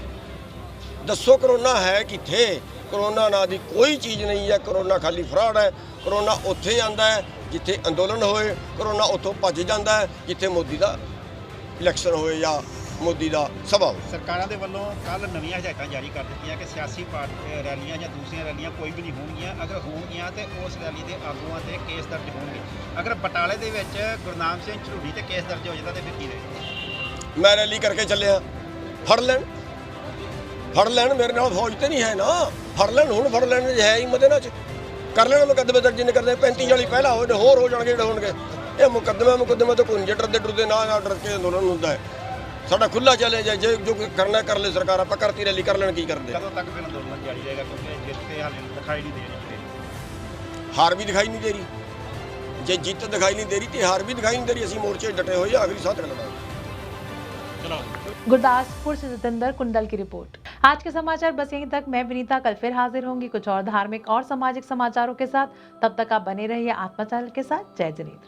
ਦੱਸੋ ਕਰੋਨਾ ਹੈ ਕਿੱਥੇ? ਕਰੋਨਾ ਨਾਂ ਦੀ ਕੋਈ ਚੀਜ਼ ਨਹੀਂ ਹੈ। ਕਰੋਨਾ ਖਾਲੀ ਫਰਾਡ ਹੈ। ਕਰੋਨਾ ਉੱਥੇ ਆਉਂਦਾ ਹੈ ਜਿੱਥੇ ਅੰਦੋਲਨ ਹੋਏ, ਕਰੋਨਾ ਉੱਥੋਂ ਭੱਜ ਜਾਂਦਾ ਹੈ ਜਿੱਥੇ ਮੋਦੀ ਦਾ ਇਲੈਕਸ਼ਨ ਹੋਏ ਜਾਂ ਮੋਦੀ ਦਾ ਸਭਾ ਹੋਵੇ। ਸਰਕਾਰਾਂ ਦੇ ਵੱਲੋਂ ਕੱਲ੍ਹ ਨਵੀਆਂ ਹਦਾਇਤਾਂ ਜਾਰੀ ਕਰ ਦਿੱਤੀਆਂ ਕਿ ਸਿਆਸੀ ਰੈਲੀਆਂ ਜਾਂ ਦੂਸਰੀਆਂ ਰੈਲੀਆਂ ਕੋਈ ਵੀ ਨਹੀਂ ਹੋਣਗੀਆਂ। ਅਗਰ ਹੋਣਗੀਆਂ ਤੇ ਉਸ ਰੈਲੀ ਦੇ ਆਗੂਆਂ ਤੇ ਕੇਸ ਦਰਜ ਹੋਣਗੇ। ਅਗਰ ਬਟਾਲੇ ਦੇ ਵਿੱਚ ਗੁਰਨਾਮ ਸਿੰਘ ਝੜੂੜੀ ਤੇ ਕੇਸ ਦਰਜ ਹੋ ਜਾਂਦਾ ਤੇ ਫਿਰ ਕੀ ਰਹੇ? ਮੈਂ ਰੈਲੀ ਕਰਕੇ ਚੱਲਿਆ, ਫੜ ਲੈਣ ਮੇਰੇ ਨਾਲ ਫੌਜ ਤੇ ਨਹੀਂ ਹੈ ਨਾ। ਫੜ ਲੈਣ, ਹੁਣ ਫੜ ਲੈਣ ਜੇ ਹੈ ਹਿੰਮਤ ਇਹਨਾਂ 'ਚ ਕਰ ਲੈਣ ਮੁਕੱਦਮੇ ਦਰਜ ਨਹੀਂ ਕਰਦੇ। 35-40 ਪਹਿਲਾਂ ਹੋਏ ਨੇ, ਹੋਰ ਹੋ ਜਾਣਗੇ ਜਿਹੜੇ ਹੋਣਗੇ। ਇਹ ਮੁਕੱਦਮੇ ਤੋਂ ਕੋਈ ਡਰਦੇ ਨਾ ਡਰ ਕੇ ਅੰਦੋਲਨ ਹੁੰਦਾ ਹੈ। ਸਾਡਾ ਖੁੱਲਾ ਚੱਲੇ ਜਾਏ, ਜੇ ਜੋ ਕਰਨਾ ਕਰ ਲੈ ਸਰਕਾਰ। ਆਪਾਂ ਕਰਤੀ ਰੈਲੀ ਕਰ ਲੈਣ, ਕੀ ਕਰਦੇ? ਕਦੋਂ ਤੱਕ ਫਿਰ ਅੰਦੋਲਨ ਜਾਰੀ ਰਹੇਗਾ? ਕਿਉਂਕਿ ਜਿੱਤ ਤੇ ਹਾਲੇ ਦਿਖਾਈ ਨਹੀਂ ਦੇ ਰਹੀ, ਹਾਰ ਵੀ ਦਿਖਾਈ ਨਹੀਂ ਦੇ ਰਹੀ। ਜੇ ਜਿੱਤ ਦਿਖਾਈ ਨਹੀਂ ਦੇ ਰਹੀ ਤੇ ਹਾਰ ਵੀ ਦਿਖਾਈ ਨਹੀਂ ਦੇ ਰਹੀ। ਅਸੀਂ ਮੋਰਚੇ ਡਟੇ ਹੋਏ, ਆਖਰੀ ਸਾਹ तक लड़ाएंगे। गुरदासपुर से जितेंद्र कुंडल की रिपोर्ट। आज के समाचार बस यहीं तक। मैं विनीता कल फिर हाजिर होंगी कुछ और धार्मिक और सामाजिक समाचारों के साथ। तब तक आप बने रहिए आत्मा चैनल के साथ। जय जिनेंद्र।